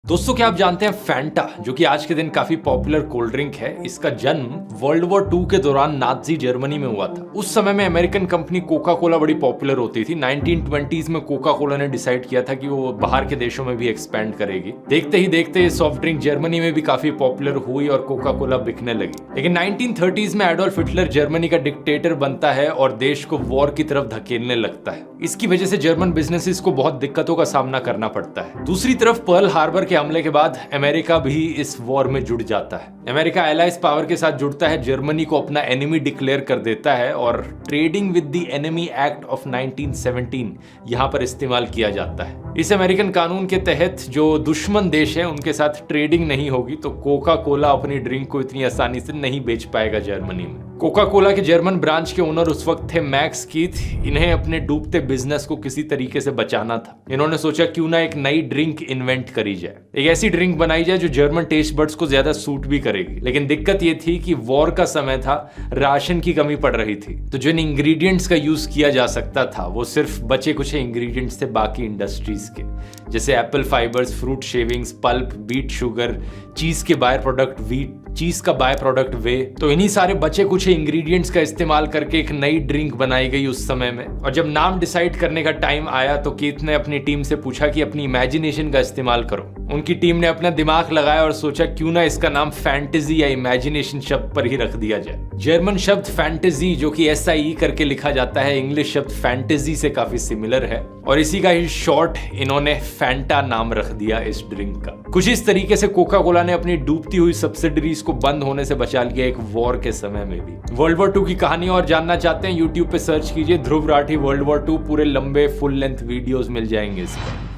दोस्तों क्या आप जानते हैं फैंटा, जो कि आज के दिन काफी पॉपुलर कोल्ड ड्रिंक है, इसका जन्म वर्ल्ड वॉर 2 के दौरान नाजी जर्मनी में हुआ था। उस समय में अमेरिकन कंपनी कोका कोला बड़ी पॉपुलर होती थी। 1920s में कोका कोला ने डिसाइड किया था कि वो बाहर के देशों में भी एक्सपेंड करेगी। देखते ही देखते ये सॉफ्ट ड्रिंक जर्मनी में भी काफी पॉपुलर हुई और कोका कोला बिकने लगी। लेकिन 1930s में एडोल्फ हिटलर जर्मनी का डिक्टेटर बनता है और देश को वॉर की तरफ धकेलने लगता है। इसकी वजह से जर्मन बिजनेसेस को बहुत दिक्कतों का सामना करना पड़ता है। दूसरी तरफ पर्ल हार्बर के हमले के बाद अमेरिका भी इस वॉर में जुड़ जाता है। अमेरिका एलाइज पावर के साथ जुड़ता है, जर्मनी को अपना एनिमी डिक्लेयर कर देता है और trading with the enemy act of 1917 यहां पर इस्तेमाल किया जाता है। इस अमेरिकन कानून के तहत जो दुश्मन देश है उनके साथ ट्रेडिंग नहीं होगी, तो कोका कोला अपनी ड्रिंक को इतनी आसानी से नहीं बेच पाएगा जर्मनी में। कोका कोला के जर्मन ब्रांच के ओनर उस वक्त थे मैक्स कीथ। इन्हें अपने डूबते बिजनेस को किसी तरीके से बचाना था। इन्होंने सोचा क्यों ना एक नई ड्रिंक इन्वेंट करी जाए, एक ऐसी ड्रिंक बनाई जाए जो जर्मन टेस्ट बड्स को ज्यादा सूट भी करेगी। लेकिन दिक्कत ये थी कि वॉर का समय था, राशन की कमी पड़ रही थी, तो जिन इंग्रेडिएंट्स का यूज किया जा सकता था वो सिर्फ बचे कुछ इंग्रेडिएंट्स थे बाकी इंडस्ट्रीज के, जैसे apple fibres, fruit shavings, pulp, beet sugar, cheese के बाय प्रोडक्ट व्हीट, चीज का बाय प्रोडक्ट वे। तो इन्हीं सारे बचे कुछ इंग्रेडिएंट्स का इस्तेमाल करके एक नई ड्रिंक बनाई गई उस समय में। और जब नाम डिसाइड करने का टाइम आया तो कीथ ने अपनी टीम से पूछा कि अपनी इमेजिनेशन का इस्तेमाल करो। उनकी टीम ने अपना दिमाग लगाया और सोचा क्यों ना इसका नाम फैंटेसी या इमेजिनेशन शब्द पर ही रख दिया जाए। जर्मन शब्द फैंटेसी, जो कि SIE करके लिखा जाता है, इंग्लिश शब्द फैंटेसी से काफी सिमिलर है और इसी का ही शॉर्ट इन्होंने फैंटा नाम रख दिया इस ड्रिंक का। कुछ इस तरीके से कोका कोला ने अपनी डूबती हुई सब्सिडरीज को बंद होने से बचा लिया एक वॉर के समय में भी। वर्ल्ड वॉर 2 की कहानी और जानना चाहते हैं, यूट्यूब पे सर्च कीजिए ध्रुव राठी वर्ल्ड वॉर 2, पूरे लंबे फुल लेंथ वीडियोस मिल जाएंगे इसका।